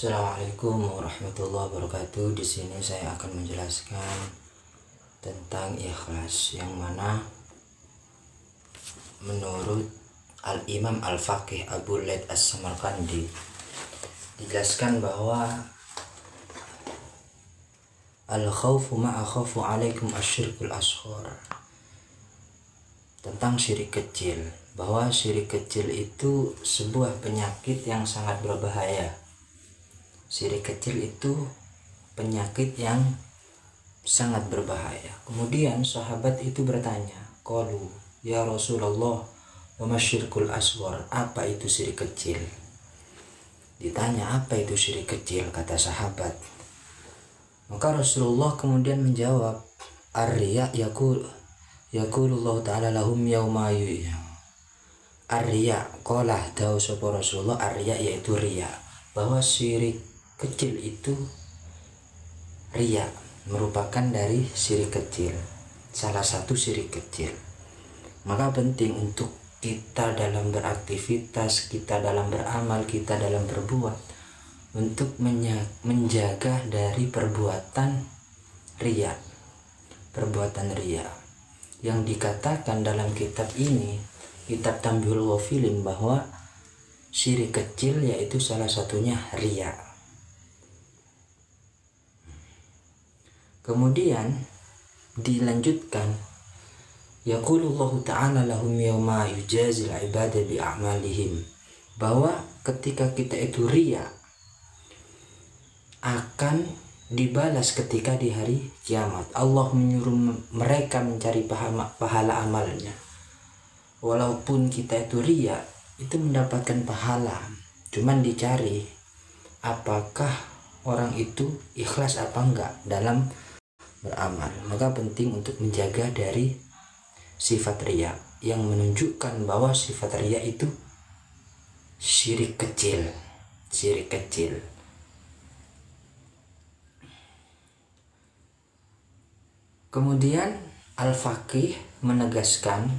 Assalamualaikum warahmatullahi wabarakatuh. Di sini saya akan menjelaskan tentang ikhlas, yang mana menurut Al-Imam Al-Faqih Abu Laith As-Samarqandi dijelaskan bahwa al-khawfu ma'a khawfu alaikum asyirkul ashghar, tentang syirik kecil, bahwa syirik kecil itu sebuah penyakit yang sangat berbahaya. Syirik kecil itu penyakit yang sangat berbahaya. Kemudian sahabat itu bertanya, qalu ya Rasulullah, wa masyirkul asghar, apa itu syirik kecil? Ditanya apa itu syirik kecil, kata sahabat. Maka Rasulullah kemudian menjawab, ar-riya yaqulullah ta'ala lahum yauma ar-riya, qala dawu sapa Rasulullah, ar-riya yaitu riya, bahwa syirik kecil itu riya, merupakan dari syirik kecil, salah satu syirik kecil. Maka penting untuk kita dalam beraktivitas, kita dalam beramal, kita dalam berbuat, untuk menjaga dari perbuatan riya. Perbuatan riya yang dikatakan dalam kitab ini, kitab Tanbihul Ghafilin, bahwa syirik kecil yaitu salah satunya riya. Kemudian dilanjutkan, yaqulullahu ta'ala lahum yawma yujazil ibada bi'amalihim, bahwa ketika kita itu riya akan dibalas ketika di hari kiamat. Allah menyuruh mereka mencari pahala amalnya. Walaupun kita itu riya, itu mendapatkan pahala, cuman dicari apakah orang itu ikhlas apa enggak dalam beramal. Maka penting untuk menjaga dari sifat riya yang menunjukkan bahwa sifat riya itu syirik kecil. Syirik kecil. Kemudian Al-Faqih menegaskan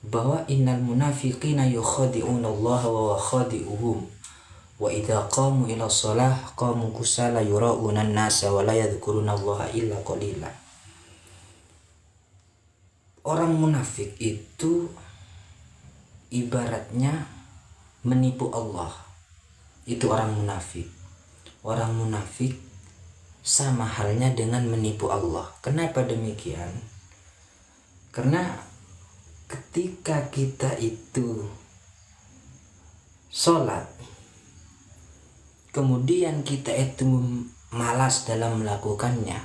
bahwa innal munafiqina yukhadi'una Allah wa khadi'uhum wa idza qamu ila shalah qamu kusala yura'una an-nasa wa la yadhkuruna Allah illa qalila. Orang munafik itu ibaratnya menipu Allah. Itu orang munafik. Orang munafik sama halnya dengan menipu Allah. Kenapa demikian? Karena ketika kita itu sholat, kemudian kita itu malas dalam melakukannya,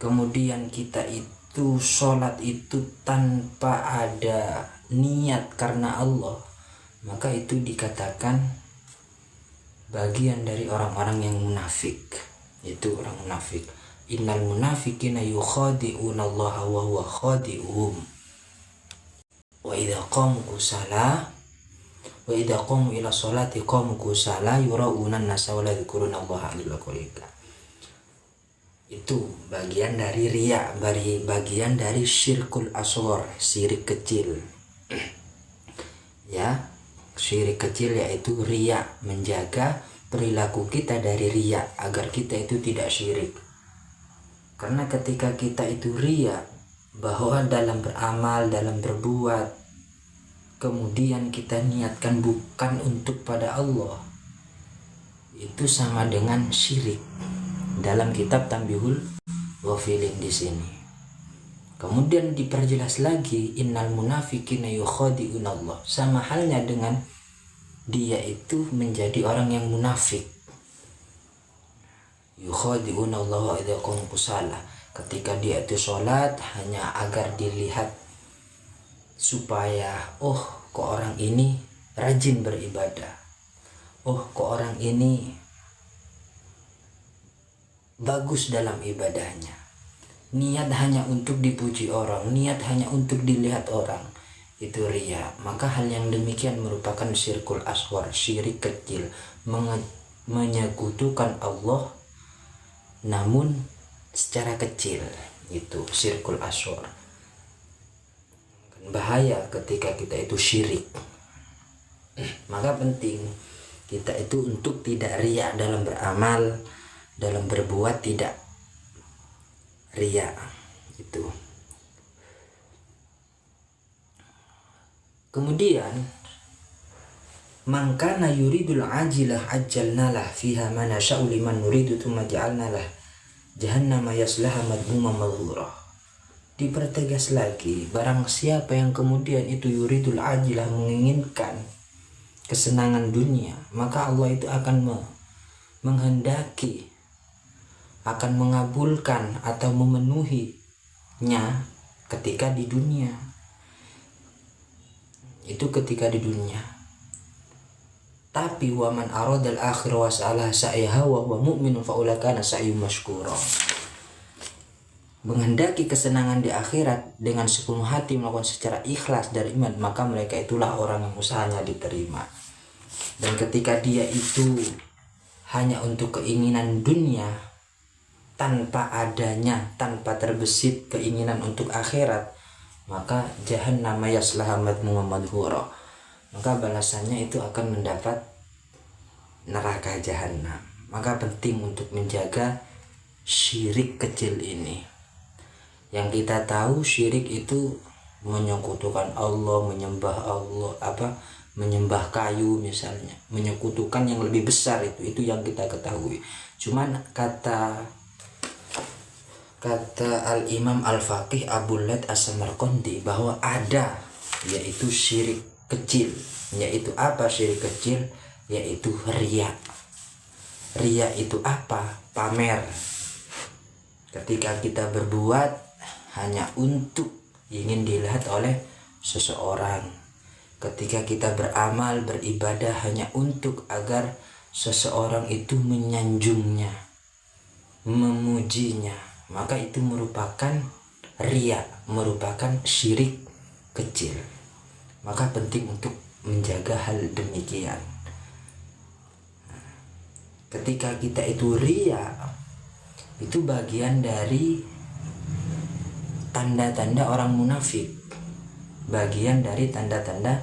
kemudian kita itu sholat itu tanpa ada niat karena Allah, maka itu dikatakan bagian dari orang-orang yang munafik. Itu orang munafik. Innal munafiqina yukhadi'una Allah wa huwa khadi'uhum wa idza qamu kusala wa idza qamu ila sholati qamu kusala yura'una an-nasa wa la yadhkuruna Allah illa qalila. Itu bagian dari riya, bagian dari syirkul asghar, syirik kecil. Ya, syirik kecil yaitu riya, menjaga perilaku kita dari riya agar kita itu tidak syirik. Karena ketika kita itu riya, bahwa dalam beramal, dalam berbuat, kemudian kita niatkan bukan untuk pada Allah, itu sama dengan syirik. Dalam kitab Tanbihul Ghafilin di sini. Kemudian diperjelas lagi, innal munafiqina yukhadi'una Allah, sama halnya dengan dia itu menjadi orang yang munafik. Yukhadi'una Allah wa idza qamu kusala, ketika dia itu sholat hanya agar dilihat supaya kok orang ini rajin beribadah, kok orang ini bagus dalam ibadahnya. Niat hanya untuk dipuji orang, niat hanya untuk dilihat orang, itu riya. Maka hal yang demikian merupakan syirkul asghar, syirik kecil, menyekutukan Allah namun secara kecil. Itu syirkul asghar. Bahaya ketika kita itu syirik. Maka penting kita itu untuk tidak riya dalam beramal, dalam berbuat tidak riya itu. Kemudian man kana yuridul ajilah ajjalnalah fiha ma nasha'u liman nuridu tsumma ja'alnalah jahannama yaslaha madmuman madhura. Dipertegas lagi, barang siapa yang kemudian itu yuridul ajilah, menginginkan kesenangan dunia, maka Allah itu akan menghendaki, akan mengabulkan atau memenuhinya ketika di dunia. Itu ketika di dunia. Tapi waman aradal akhir wa sa'alaha sa'yaha wa huwa mu'minun fa ulaika sa'yuhum mashkura. Menghendaki kesenangan di akhirat dengan sepenuh hati, melakukan secara ikhlas dari iman, maka mereka itulah orang yang usahanya diterima. Dan ketika dia itu hanya untuk keinginan dunia, tanpa adanya, tanpa terbesit keinginan untuk akhirat, maka jahannama yaslaha madmuman madhura, maka balasannya itu akan mendapat neraka jahanam. Maka penting untuk menjaga syirik kecil ini. Yang kita tahu syirik itu menyekutukan Allah, menyembah kayu misalnya, menyekutukan yang lebih besar, itu yang kita ketahui. Cuman kata Al-Imam Al-Faqih Abu Lath As-Samarqandi bahwa ada, yaitu syirik kecil. Yaitu apa syirik kecil? Yaitu riya. Riya itu apa? Pamer. Ketika kita berbuat hanya untuk ingin dilihat oleh seseorang. Ketika kita beramal, beribadah hanya untuk agar seseorang itu menyanjungnya, memujinya, maka itu merupakan riya, merupakan syirik kecil. Maka penting untuk menjaga hal demikian. Ketika kita itu riya, itu bagian dari tanda-tanda orang munafik. Bagian dari tanda-tanda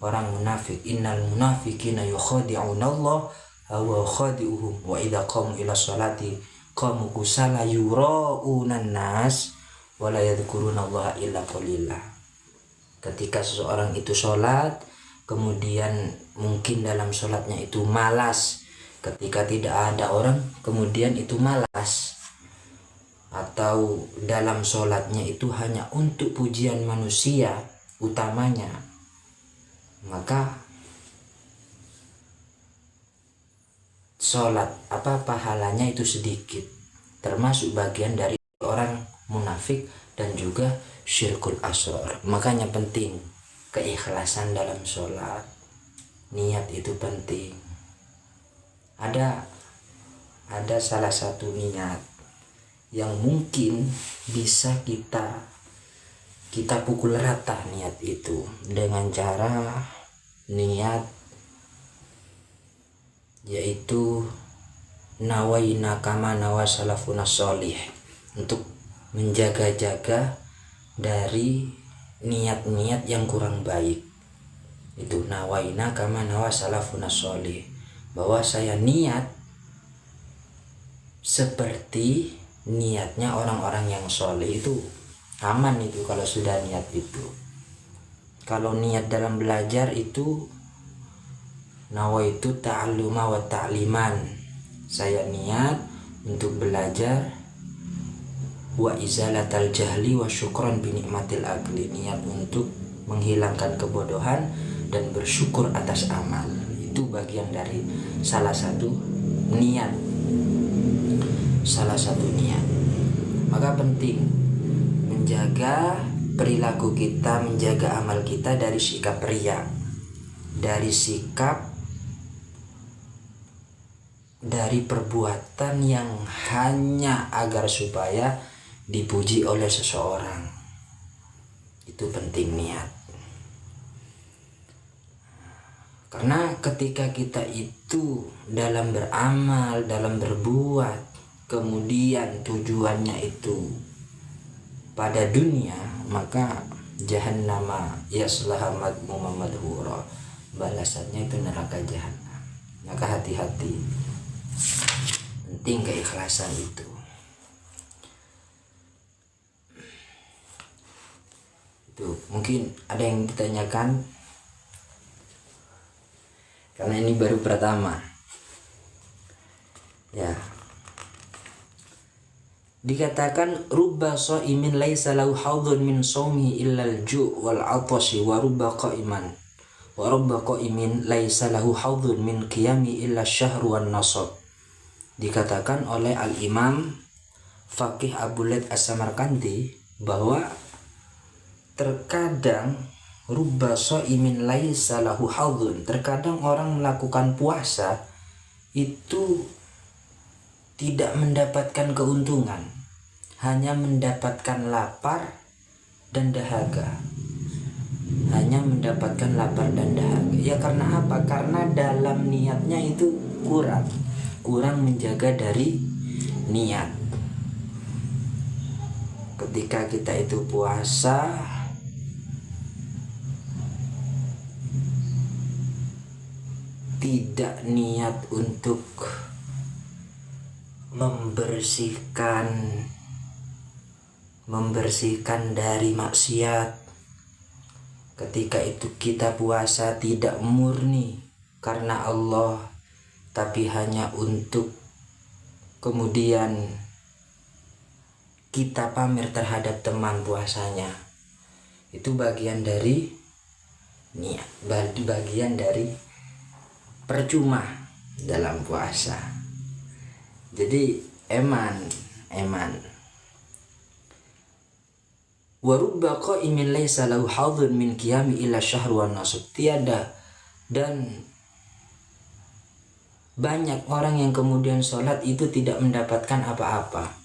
orang munafik. Innal munafiqina yukhadi'una Allah wa khadi'uhum wa idza qamu ila sholati qamu kusala yura'unan nas wa la yadhkuruna Allah illa qalila. Ketika seseorang itu sholat, kemudian mungkin dalam sholatnya itu malas, ketika tidak ada orang kemudian itu malas, atau dalam sholatnya itu hanya untuk pujian manusia utamanya, maka sholat pahalanya itu sedikit, termasuk bagian dari orang munafik dan juga syirkul asghar. Makanya penting keikhlasan dalam sholat, niat itu penting. Ada salah satu niat yang mungkin bisa kita pukul rata niat itu dengan cara niat, yaitu nawaina kama nawa salafuna sholih, untuk menjaga-jaga dari niat-niat yang kurang baik. Itu nawaina kama nawa salafuna sholih, bahwa saya niat seperti niatnya orang-orang yang soleh. Itu aman itu kalau sudah niat itu. Kalau niat dalam belajar itu nawaitu ta'alluma wa ta'liman, saya niat untuk belajar, wa izalatal jahli wa syukran bi nikmatil akli, niat untuk menghilangkan kebodohan dan bersyukur atas amal. Itu bagian dari salah satu niat. Maka penting menjaga perilaku kita, menjaga amal kita dari sikap riya, dari perbuatan yang hanya agar supaya dipuji oleh seseorang. Itu penting niat. Karena ketika kita itu dalam beramal, dalam berbuat, kemudian tujuannya itu pada dunia, maka jahannama yaslaha madmuman madhura, balasannya itu neraka jahanam. Maka hati-hati, penting keikhlasan itu. Itu mungkin ada yang ditanyakan, karena ini baru pertama ya. Dikatakan rubba shaimin laisa lahu haudun min shaumi illa al-ju' wal 'atashi wa rubba qaimin laisa lahu haudun min qiyami illa asy-syahr wan nasab. Dikatakan oleh Al-Imam Faqih Abu Laith As-Samarqandi bahwa terkadang rubba shaimin laisa lahu haudun, terkadang orang melakukan puasa itu tidak mendapatkan keuntungan, hanya mendapatkan lapar dan dahaga. Hanya mendapatkan lapar dan dahaga. Ya karena apa? Karena dalam niatnya itu kurang menjaga dari niat. Ketika kita itu puasa, tidak niat untuk membersihkan dari maksiat. Ketika itu kita puasa tidak murni karena Allah, tapi hanya untuk kemudian kita pamer terhadap teman puasanya. Itu bagian dari niat, bagian dari percuma dalam puasa. Jadi eman wa rubba qaimin laisa lahu haudun min qiyami illa syahr wan nasab. Tiada, dan banyak orang yang kemudian sholat itu tidak mendapatkan apa-apa.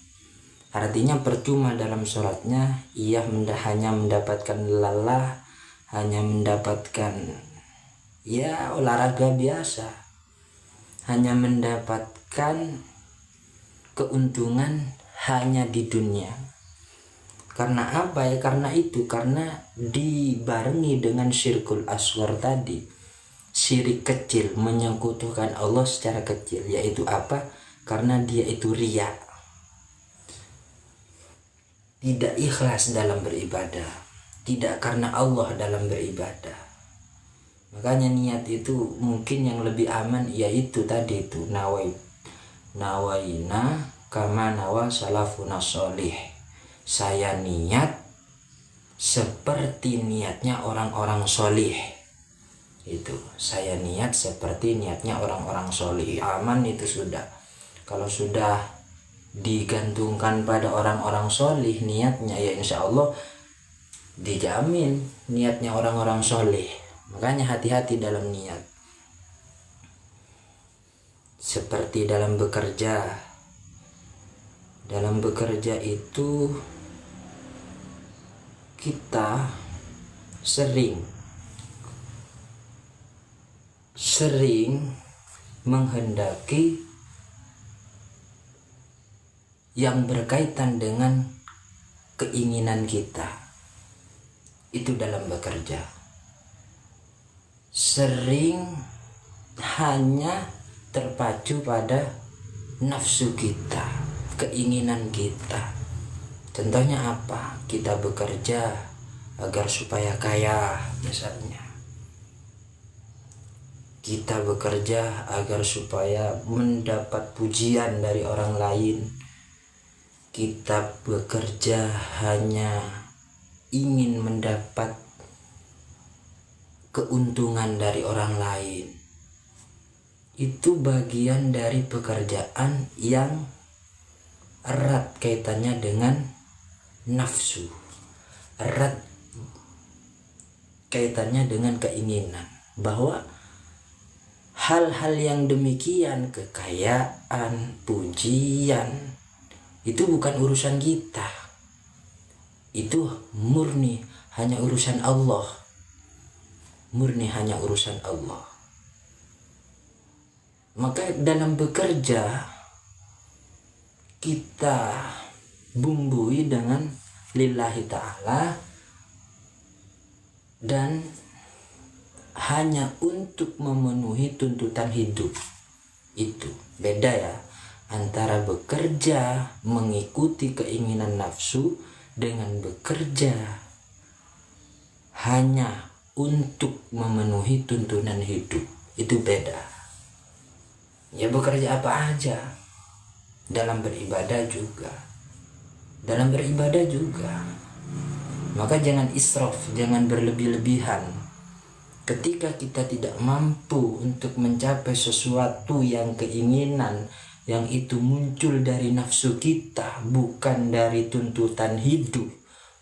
Artinya percuma dalam sholatnya. Ia hanya mendapatkan lelah, hanya mendapatkan ya olahraga biasa, hanya mendapatkan keuntungan hanya di dunia. Karena apa ya? Karena dibarengi dengan syirkul asghar tadi, syirik kecil, menyekutukan Allah secara kecil. Yaitu apa? Karena dia itu riya, tidak ikhlas dalam beribadah, tidak karena Allah dalam beribadah. Makanya niat itu mungkin yang lebih aman, yaitu tadi itu nawaina kama nawa salafuna sholih. Saya niat seperti niatnya orang-orang sholih. Itu saya niat seperti niatnya orang-orang sholih. Aman itu sudah. Kalau sudah digantungkan pada orang-orang sholih niatnya, ya insya Allah dijamin niatnya orang-orang sholih. Makanya hati-hati dalam niat. Seperti dalam bekerja. Dalam bekerja itu kita sering menghendaki yang berkaitan dengan keinginan kita. Itu dalam bekerja. Sering hanya terpacu pada nafsu kita, keinginan kita. Contohnya apa? Kita bekerja agar supaya kaya misalnya. Kita bekerja agar supaya mendapat pujian dari orang lain. Kita bekerja hanya ingin mendapat keuntungan dari orang lain. Itu bagian dari pekerjaan yang erat kaitannya dengan nafsu, erat kaitannya dengan keinginan. Bahwa hal-hal yang demikian, kekayaan, pujian, itu bukan urusan kita. Itu murni hanya urusan Allah. Murni hanya urusan Allah. Maka dalam bekerja kita bumbui dengan lillahi ta'ala, dan hanya untuk memenuhi tuntutan hidup. Itu beda ya antara bekerja mengikuti keinginan nafsu dengan bekerja hanya untuk memenuhi tuntunan hidup. Itu beda. Ya bekerja apa aja, dalam beribadah juga, maka jangan israf, jangan berlebih-lebihan. Ketika kita tidak mampu untuk mencapai sesuatu yang keinginan yang itu muncul dari nafsu kita, bukan dari tuntutan hidup,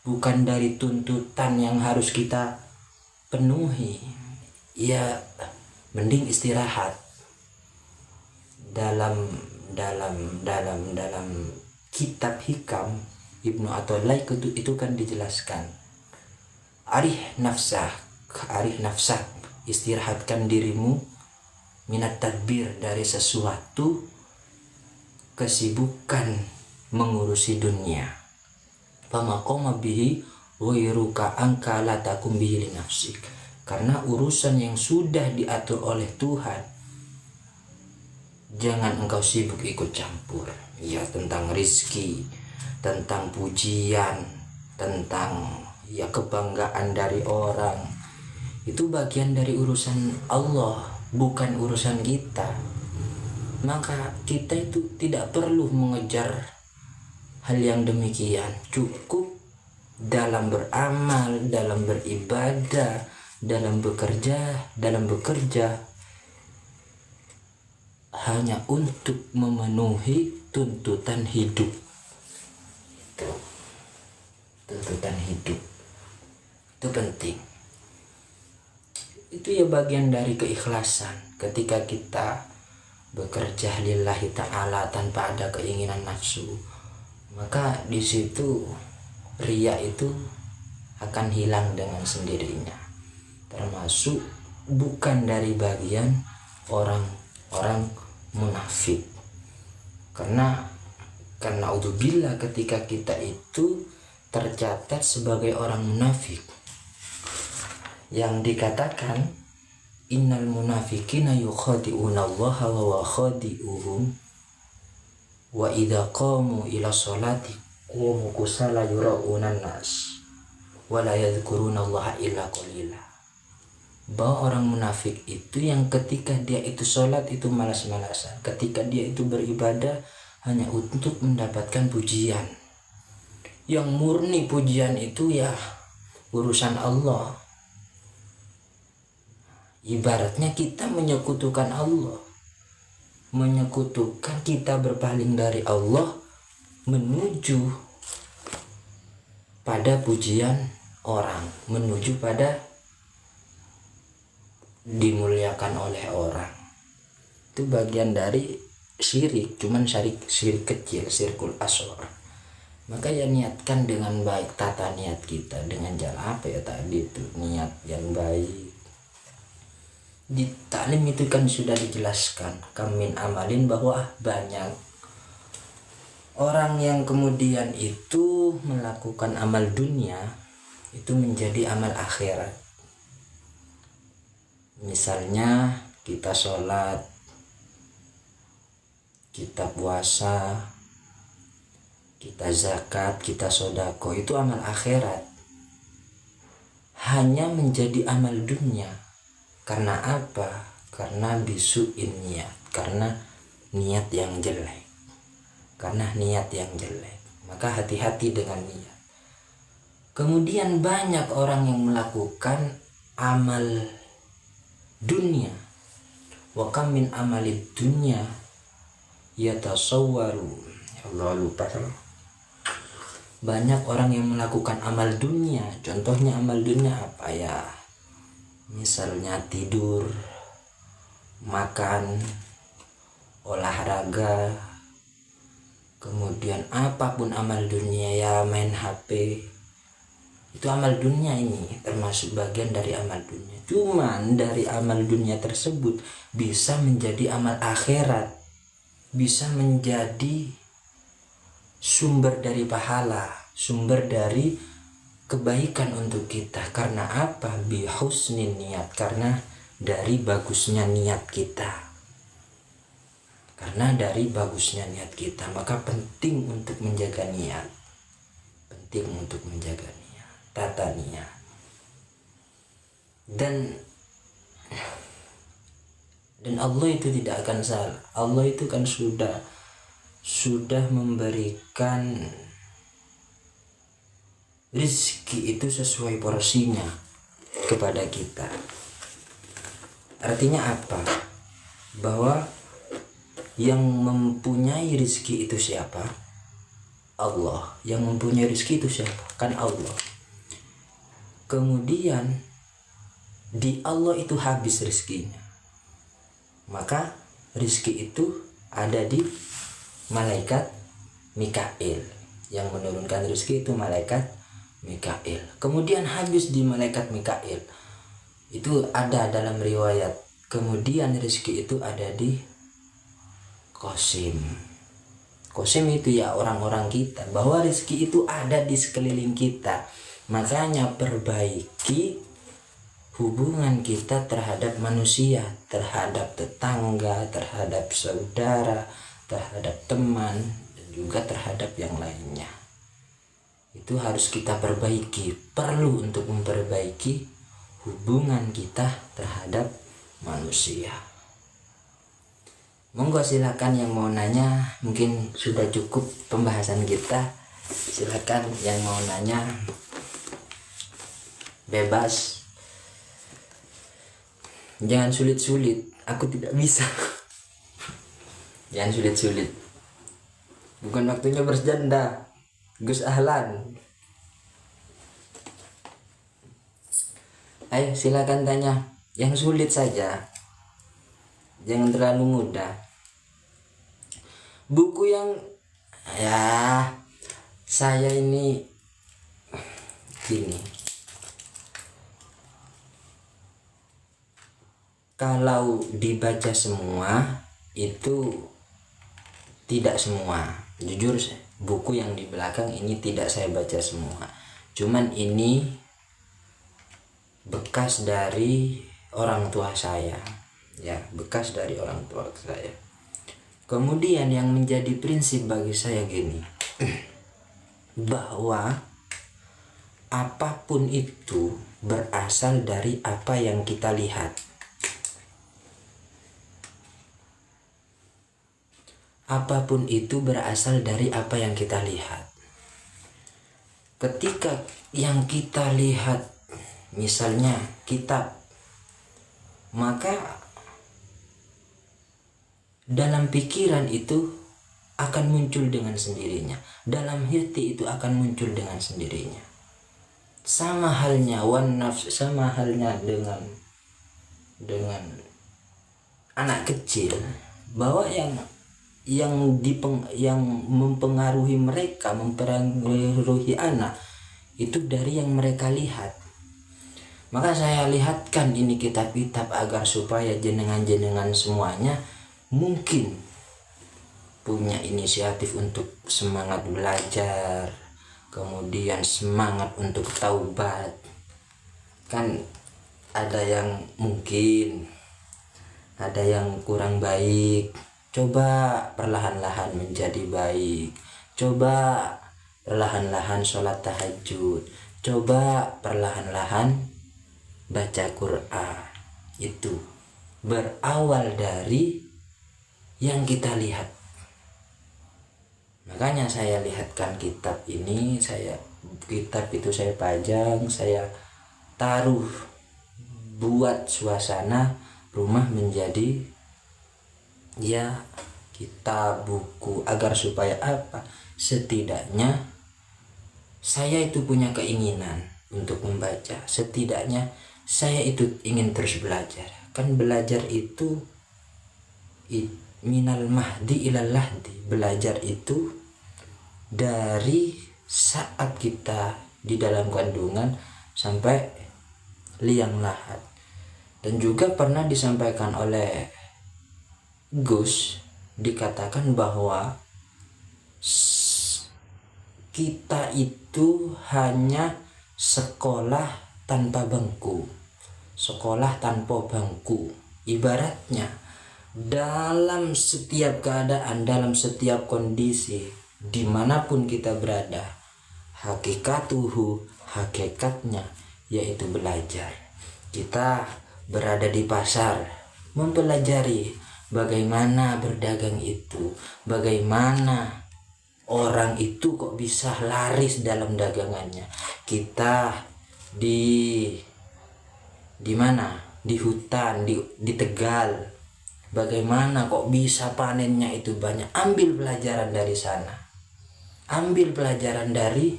bukan dari tuntutan yang harus kita penuhi, ya mending istirahat. Dalam kitab Hikam Ibnu Athaillah itu kan dijelaskan, arih nafsak, istirahatkan dirimu minat tadbir, dari sesuatu kesibukan mengurusi dunia. Famaqama bihi ghairuka angka la takum bihi li nafsik. Karena urusan yang sudah diatur oleh Tuhan, jangan engkau sibuk ikut campur. Ya, tentang rizki, tentang pujian, tentang ya kebanggaan dari orang, itu bagian dari urusan Allah, bukan urusan kita. Maka kita itu tidak perlu mengejar hal yang demikian. Cukup dalam beramal, dalam beribadah, dalam bekerja hanya untuk memenuhi tuntutan hidup. Itu tuntutan hidup itu penting. Itu ya bagian dari keikhlasan. Ketika kita bekerja lillahi ta'ala tanpa ada keinginan nafsu, maka di situ riya itu akan hilang dengan sendirinya. Termasuk bukan dari bagian orang munafik. Karena udzubillah, ketika kita itu tercatat sebagai orang munafik, yang dikatakan innal munafiqina yukhadi'una Allah wa huwa khadi'uhum wa idza qamu ila sholati qamu kusala yura'una nas wa la yadhkuruna Allah illa qalila. Bahwa orang munafik itu yang ketika dia itu sholat itu malas-malasan, ketika dia itu beribadah hanya untuk mendapatkan pujian. Yang murni pujian itu ya urusan Allah. Ibaratnya kita menyekutukan Allah, kita berpaling dari Allah menuju pada pujian orang, menuju pada dimuliakan oleh orang. Itu bagian dari syirik, cuman syirik kecil, syirkul asghar. Maka ya niatkan dengan baik, tata niat kita dengan jalan apa ya tadi itu, niat yang baik. Di taklim itu kan sudah dijelaskan kamin amalin, bahwa banyak orang yang kemudian itu melakukan amal dunia itu menjadi amal akhirat. Misalnya kita sholat, kita puasa, kita zakat, kita sodako, itu amal akhirat. Hanya menjadi amal dunia. Karena apa? Karena bisuin niat, karena niat yang jelek. Maka hati-hati dengan niat. Kemudian banyak orang yang melakukan amal dunia. Wa kam min amalid dunya yatasawwaru. Allah lupa. Banyak orang yang melakukan amal dunia. Contohnya amal dunia apa ya? Misalnya tidur, makan, olahraga, kemudian apapun amal dunia, ya main HP. Itu amal dunia, ini termasuk bagian dari amal dunia. Cuman dari amal dunia tersebut bisa menjadi amal akhirat, bisa menjadi sumber dari pahala, sumber dari kebaikan untuk kita. Karena apa? Bihusnin niat, karena dari bagusnya niat kita. Karena dari bagusnya niat kita, maka penting untuk menjaga niat. Penting untuk menjaga niat, tata niat. Dan Allah itu tidak akan salah. Allah itu kan sudah memberikan rezeki itu sesuai porsinya kepada kita. Artinya apa? Bahwa yang mempunyai rezeki itu siapa? Allah. Yang mempunyai rezeki itu siapa? Kan Allah. Kemudian di Allah itu habis rezekinya, maka rezeki itu ada di malaikat Mikail. Yang menurunkan rezeki itu malaikat Mikail. Kemudian habis di malaikat Mikail. Itu ada dalam riwayat. Kemudian rezeki itu ada di Qasim. Qasim itu ya orang-orang kita, bahwa rezeki itu ada di sekeliling kita. Makanya perbaiki hubungan kita terhadap manusia, terhadap tetangga, terhadap saudara, terhadap teman, dan juga terhadap yang lainnya. Itu harus kita perbaiki. Perlu untuk memperbaiki hubungan kita terhadap manusia. Monggo silakan yang mau nanya. Mungkin sudah cukup pembahasan kita. Silakan yang mau nanya, bebas. Jangan sulit-sulit, aku tidak bisa. Jangan sulit-sulit. Bukan waktunya bercanda. Gus Ahlan. Ayo silakan tanya. Yang sulit saja. Jangan terlalu mudah. Buku yang saya ini gini. Kalau dibaca semua itu tidak semua. Jujur buku yang di belakang ini tidak saya baca semua. Cuman ini bekas dari orang tua saya. Ya, bekas dari orang tua saya. Kemudian yang menjadi prinsip bagi saya gini. Bahwa apapun itu berasal dari apa yang kita lihat. Apapun itu berasal dari apa yang kita lihat. Ketika yang kita lihat misalnya kitab, maka dalam pikiran itu akan muncul dengan sendirinya. Dalam hati itu akan muncul dengan sendirinya. Sama halnya wan nafs, sama halnya dengan anak kecil, bahwa yang mempengaruhi mereka, mempengaruhi anak itu dari yang mereka lihat. Maka saya lihatkan ini kitab-kitab agar supaya jenengan semuanya mungkin punya inisiatif untuk semangat belajar, kemudian semangat untuk taubat. Kan ada yang mungkin ada yang kurang baik, coba perlahan-lahan menjadi baik. Coba perlahan-lahan sholat tahajud. Coba perlahan-lahan baca Quran. Itu berawal dari yang kita lihat. Makanya saya lihatkan kitab ini, kitab itu saya pajang, saya taruh buat suasana rumah menjadi ya kitab, buku, agar supaya apa? Setidaknya saya itu punya keinginan untuk membaca. Setidaknya saya itu ingin terus belajar. Kan belajar itu minal mahdi ilal lahdi. Belajar itu dari saat kita di dalam kandungan sampai liang lahat. Dan juga pernah disampaikan oleh Gus, dikatakan bahwa kita itu hanya sekolah tanpa bangku. sekolah tanpa bangku. Ibaratnya dalam setiap keadaan, dalam setiap kondisi, dimanapun kita berada, hakikatnya yaitu belajar. Kita berada di pasar, mempelajari bagaimana berdagang itu, bagaimana orang itu kok bisa laris dalam dagangannya. Kita di mana? Di hutan, di Tegal. Bagaimana kok bisa panennya itu banyak? Ambil pelajaran dari sana. Ambil pelajaran dari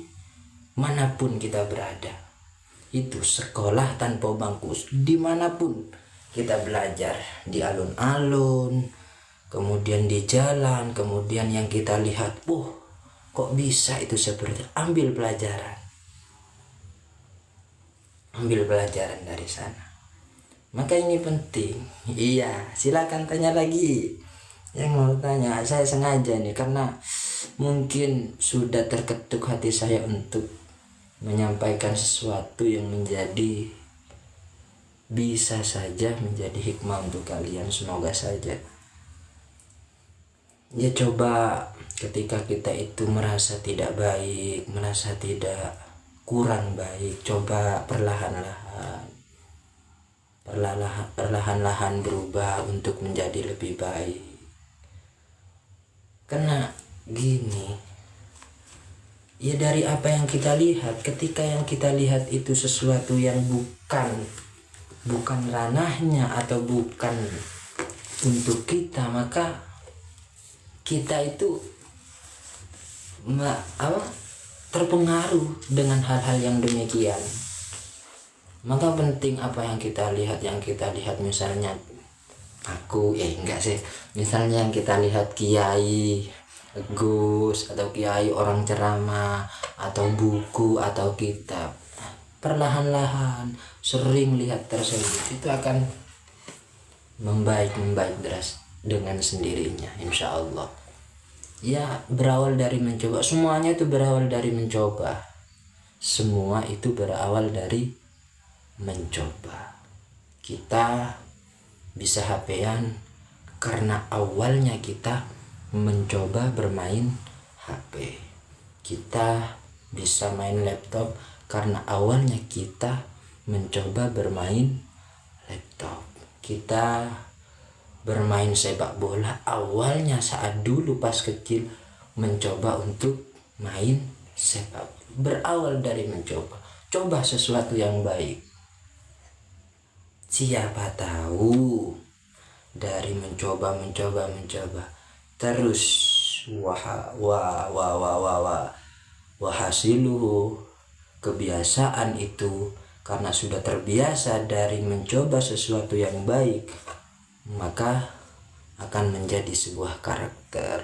manapun kita berada. Itu sekolah tanpa bangku. Dimanapun kita belajar, di alun-alun, kemudian di jalan, kemudian yang kita lihat, kok bisa itu seperti, ambil pelajaran dari sana. Maka ini penting. Iya, silakan tanya lagi yang mau tanya. Saya sengaja nih, karena mungkin sudah terketuk hati saya untuk menyampaikan sesuatu yang bisa saja menjadi hikmah untuk kalian. Semoga saja. Ya, coba ketika kita itu merasa tidak baik, merasa tidak kurang baik, coba perlahan-lahan berubah untuk menjadi lebih baik. Karena gini, ya dari apa yang kita lihat, ketika yang kita lihat itu sesuatu yang bukan ranahnya atau bukan untuk kita, maka kita itu terpengaruh dengan hal-hal yang demikian. Maka penting apa yang kita lihat. Misalnya misalnya yang kita lihat kiai, gus, atau kiai orang ceramah, atau buku, atau kitab, perlahan-lahan sering lihat tersebut, itu akan membaik deras dengan sendirinya, insya Allah. Ya, berawal dari mencoba. Semuanya itu berawal dari mencoba. Semua itu berawal dari mencoba. Kita bisa HP-an karena awalnya kita mencoba bermain HP. Kita bisa main laptop karena awalnya kita mencoba bermain laptop. Kita bermain sepak bola awalnya saat dulu pas kecil mencoba untuk main sepak bola. Berawal dari mencoba. Coba sesuatu yang baik. Siapa tahu dari mencoba terus wahasiluhu, kebiasaan itu, karena sudah terbiasa dari mencoba sesuatu yang baik, maka akan menjadi sebuah karakter.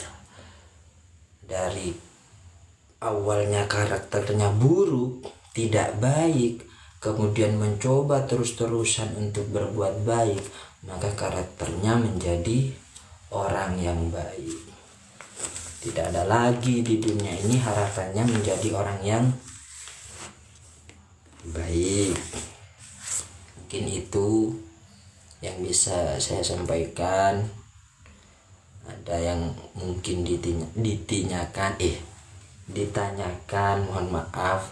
Dari awalnya karakternya buruk, tidak baik, kemudian mencoba terus-terusan untuk berbuat baik, maka karakternya menjadi orang yang baik. Tidak ada lagi di dunia ini harapannya menjadi orang yang baik. Mungkin itu yang bisa saya sampaikan. Ada yang mungkin ditanyakan, mohon maaf,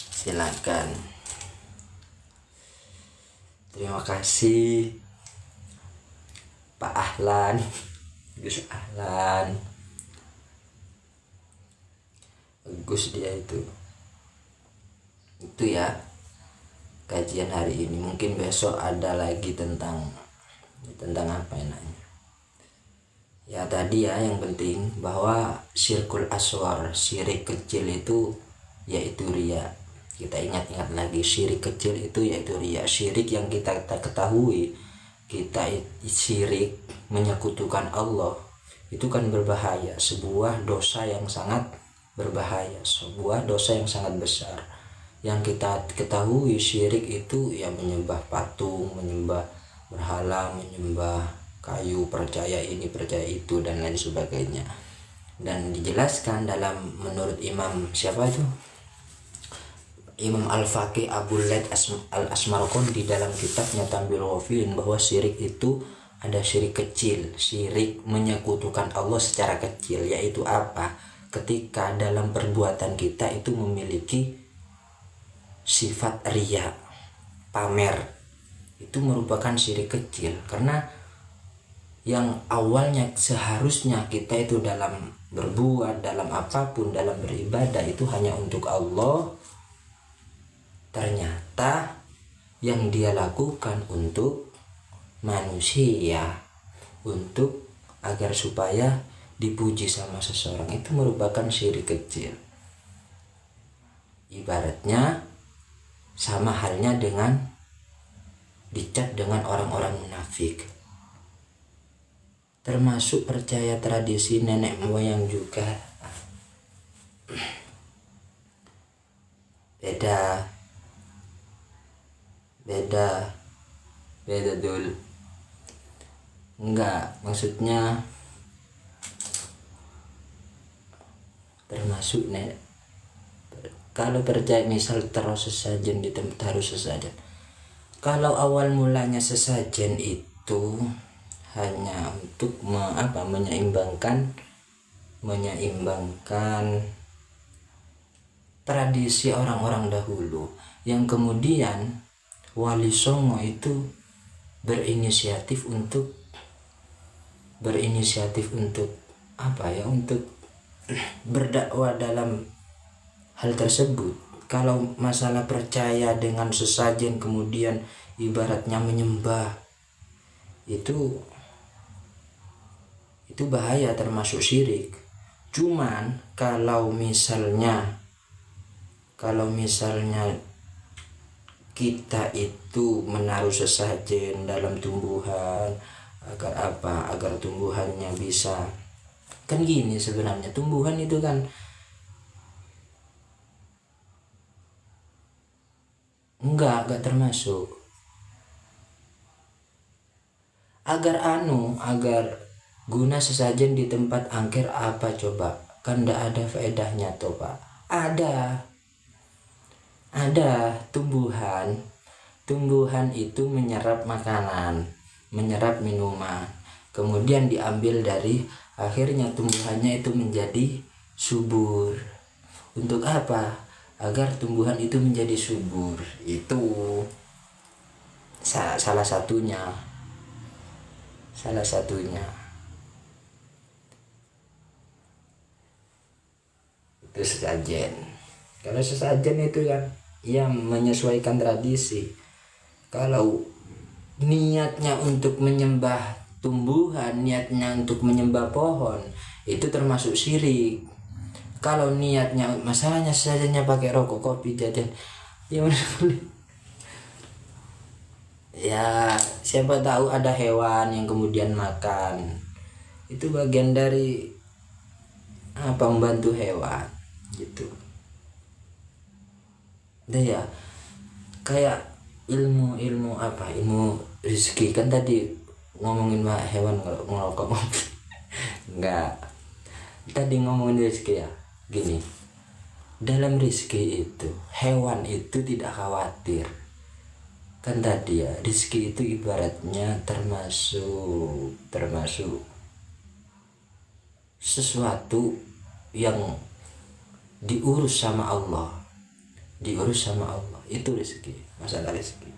silakan. Terima kasih Pak Ahlan, Gus Ahlan, Gus, dia itu ya kajian hari ini. Mungkin besok ada lagi tentang apa enaknya. Ya tadi ya, yang penting bahwa syirkul aswar, syirik kecil itu yaitu riya. Kita ingat-ingat lagi, syirik kecil itu yaitu riya. Syirik yang kita ketahui, kita syirik menyekutukan Allah, itu kan berbahaya, sebuah dosa yang sangat berbahaya, sebuah dosa yang sangat besar. Yang kita ketahui syirik itu ya menyembah patung, menyembah berhala, menyembah kayu, percaya ini percaya itu dan lain sebagainya. Dan dijelaskan dalam, menurut Imam siapa itu, Imam Al-Faqih Abu Laith Al-Asmarqandi dalam kitabnya Tanbihul Ghafilin bahwa syirik itu ada syirik kecil, syirik menyekutukan Allah secara kecil, yaitu apa? Ketika dalam perbuatan kita itu memiliki sifat riya, pamer, itu merupakan syirik kecil. Karena yang awalnya seharusnya kita itu dalam berbuat, dalam apapun, dalam beribadah itu hanya untuk Allah, ternyata yang dia lakukan untuk manusia, untuk agar supaya dipuji sama seseorang, itu merupakan syirik kecil. Ibaratnya sama halnya dengan dicap dengan orang-orang munafik, termasuk percaya tradisi nenek moyang juga. Beda dulu. Enggak, maksudnya termasuk nenek. Kalau percaya misal terus sesajen di tempat harus sesajen. Kalau awal mulanya sesajen itu hanya untuk menyeimbangkan tradisi orang-orang dahulu, yang kemudian Wali Songo itu berinisiatif untuk untuk berdakwah dalam hal tersebut. Kalau masalah percaya dengan sesajen kemudian ibaratnya menyembah, itu bahaya, termasuk syirik. Cuman kalau misalnya kita itu menaruh sesajen dalam tumbuhan agar tumbuhannya bisa, kan gini sebenarnya, tumbuhan itu kan enggak termasuk, agar guna sesajen di tempat angker apa coba, kan enggak ada faedahnya toh Pak. Ada tumbuhan itu menyerap makanan, menyerap minuman, kemudian diambil dari, akhirnya tumbuhannya itu menjadi subur. Untuk apa? Agar tumbuhan itu menjadi subur. Itu salah satunya. Itu sesajen. Kalau sesajen itu kan yang menyesuaikan tradisi. Kalau niatnya untuk menyembah tumbuhan, niatnya untuk menyembah pohon, itu termasuk syirik. Kalau niatnya, masalahnya sesajennya pakai rokok, kopi, jajan, ya siapa tahu ada hewan yang kemudian makan, itu bagian dari membantu hewan gitu. Ya kayak ilmu rezeki, kan tadi ngomongin hewan ngerokok enggak, tadi ngomongin rezeki ya. Gini, dalam rezeki itu hewan itu tidak khawatir, kan tadi ya, rezeki itu ibaratnya termasuk sesuatu yang diurus sama Allah, itu rezeki, masalah rezeki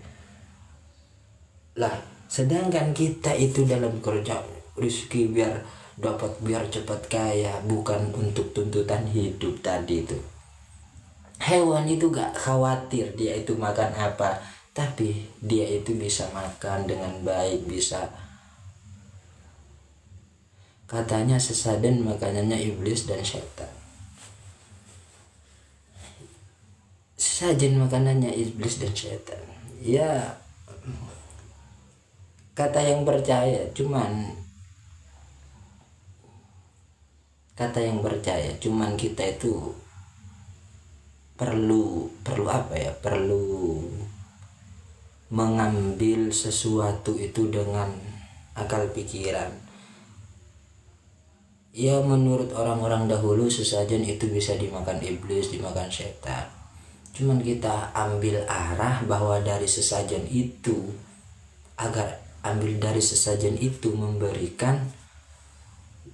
lah. Sedangkan kita itu dalam kerja rezeki biar cepat kaya, bukan untuk tuntutan hidup tadi itu. Hewan itu gak khawatir dia itu makan apa, tapi dia itu bisa makan dengan baik, bisa, katanya sesajen makanannya iblis dan setan. Sesajen makanannya iblis dan setan, ya kata yang percaya, cuman kita itu perlu mengambil sesuatu itu dengan akal pikiran. Ya menurut orang-orang dahulu sesajen itu bisa dimakan iblis, dimakan setan. Cuman kita ambil arah bahwa dari sesajen itu, agar ambil dari sesajen itu memberikan,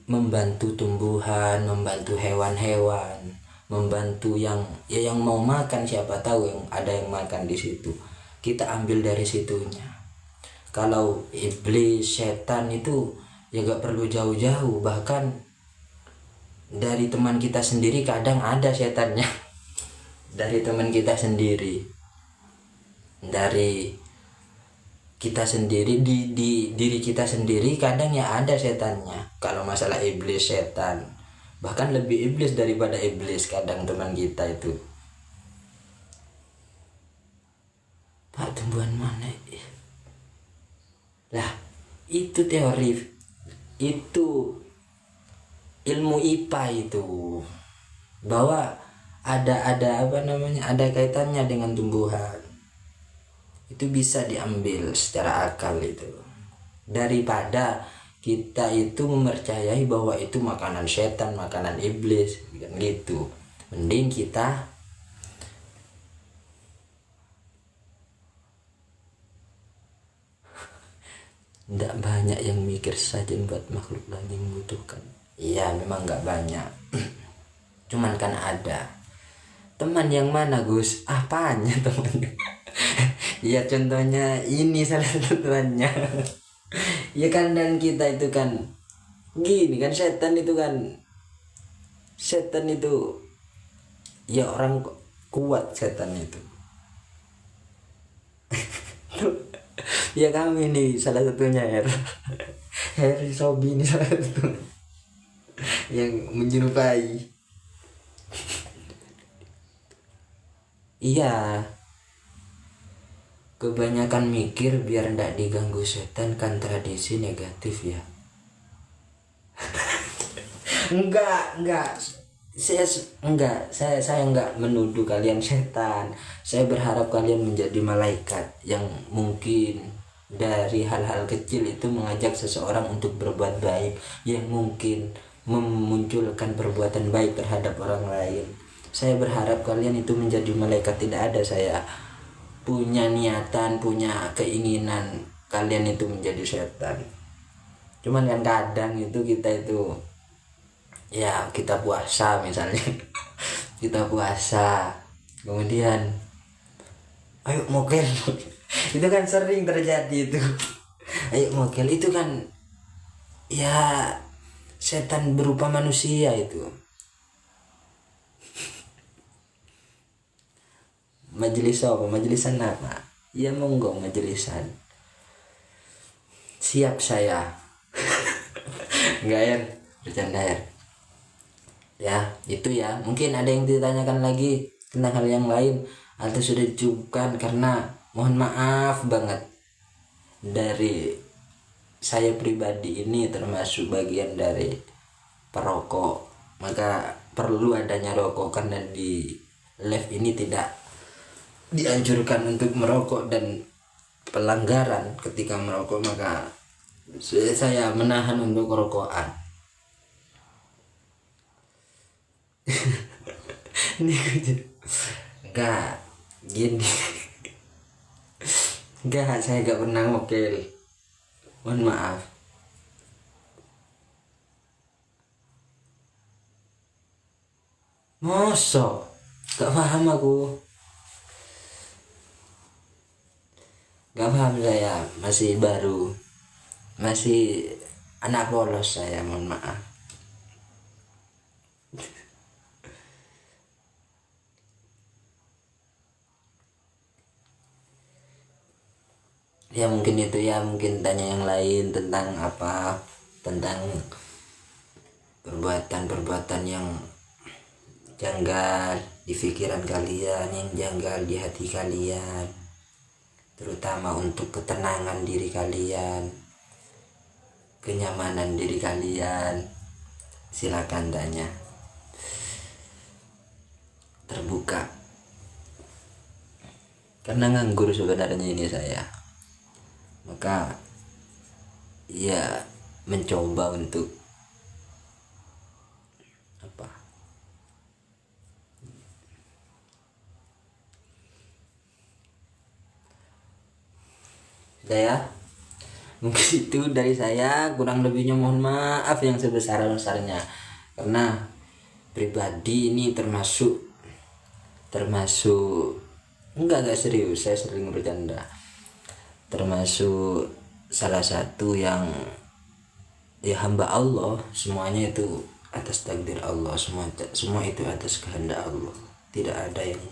membantu tumbuhan, membantu hewan-hewan, membantu yang mau makan, siapa tahu yang ada yang makan di situ. Kita ambil dari situnya. Kalau iblis, setan itu ya gak perlu jauh-jauh, bahkan dari teman kita sendiri kadang ada setannya. Dari teman kita sendiri, dari kita sendiri, di diri kita sendiri kadang ya ada setannya. Kalau masalah iblis, setan, bahkan lebih iblis daripada iblis kadang teman kita itu. Pak, tumbuhan mana? Lah, itu teori, itu ilmu IPA itu, bahwa ada apa namanya, ada kaitannya dengan tumbuhan. Itu bisa diambil secara akal itu, daripada kita itu mempercayai bahwa itu makanan setan, makanan iblis kan gitu. Mending kita tidak banyak yang mikir sajen buat makhluk lagi membutuhkan. Iya, memang nggak banyak. Cuman kan ada teman. Yang mana, Gus? Apanya temannya? Ya contohnya ini salah satu temannya. Ya kan, dan kita itu kan gini kan, setan itu ya orang kuat, setan itu. Ya kami nih salah satunya, Harry Sobi ini salah satu yang menyerupai. Iya, kebanyakan mikir biar ndak diganggu setan kan tradisi negatif ya. Enggak. Saya enggak menuduh kalian setan. Saya berharap kalian menjadi malaikat yang mungkin dari hal-hal kecil itu mengajak seseorang untuk berbuat baik, yang mungkin memunculkan perbuatan baik terhadap orang lain. Saya berharap kalian itu menjadi malaikat. Tidak ada saya punya niatan, punya keinginan kalian itu menjadi setan. Cuman kan kadang itu kita itu, ya kita puasa misalnya, kita puasa kemudian ayo mokel. Itu kan sering terjadi itu. Ayo mokel itu kan ya setan berupa manusia itu. Majelis apa? Majelisan apa? Ya monggo majelisan. Siap saya. Enggak ya, bercanda ya. Ya, itu ya. Mungkin ada yang ditanyakan lagi tentang hal yang lain atau sudah dicukupkan, karena mohon maaf banget dari saya pribadi ini termasuk bagian dari perokok, maka perlu adanya rokok karena di live ini tidak dianjurkan untuk merokok, dan pelanggaran ketika merokok maka saya menahan untuk kerokokan. Ini enggak gini. Enggak, saya enggak pernah mokel, mohon maaf. Mosok gak paham aku, gak paham, saya masih baru, masih anak polos saya, mohon maaf. Ya mungkin itu ya, mungkin tanya yang lain tentang apa, tentang perbuatan yang janggal di pikiran kalian, yang janggal di hati kalian, terutama untuk ketenangan diri kalian, kenyamanan diri kalian. Silakan tanya, terbuka, karena nganggur sebenarnya ini saya, maka ya mencoba untuk apa, Udah ya, mungkin itu dari saya, kurang lebihnya mohon maaf yang sebesar-besarnya, karena pribadi ini termasuk enggak serius, saya sering bercanda, termasuk salah satu yang ya hamba Allah. Semuanya itu atas takdir Allah, semua itu atas kehendak Allah, tidak ada yang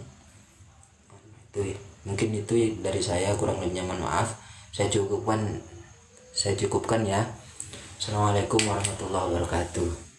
itu. Mungkin itu dari saya, kurang lebihnya mohon maaf. Saya cukupkan ya. Assalamualaikum warahmatullahi wabarakatuh.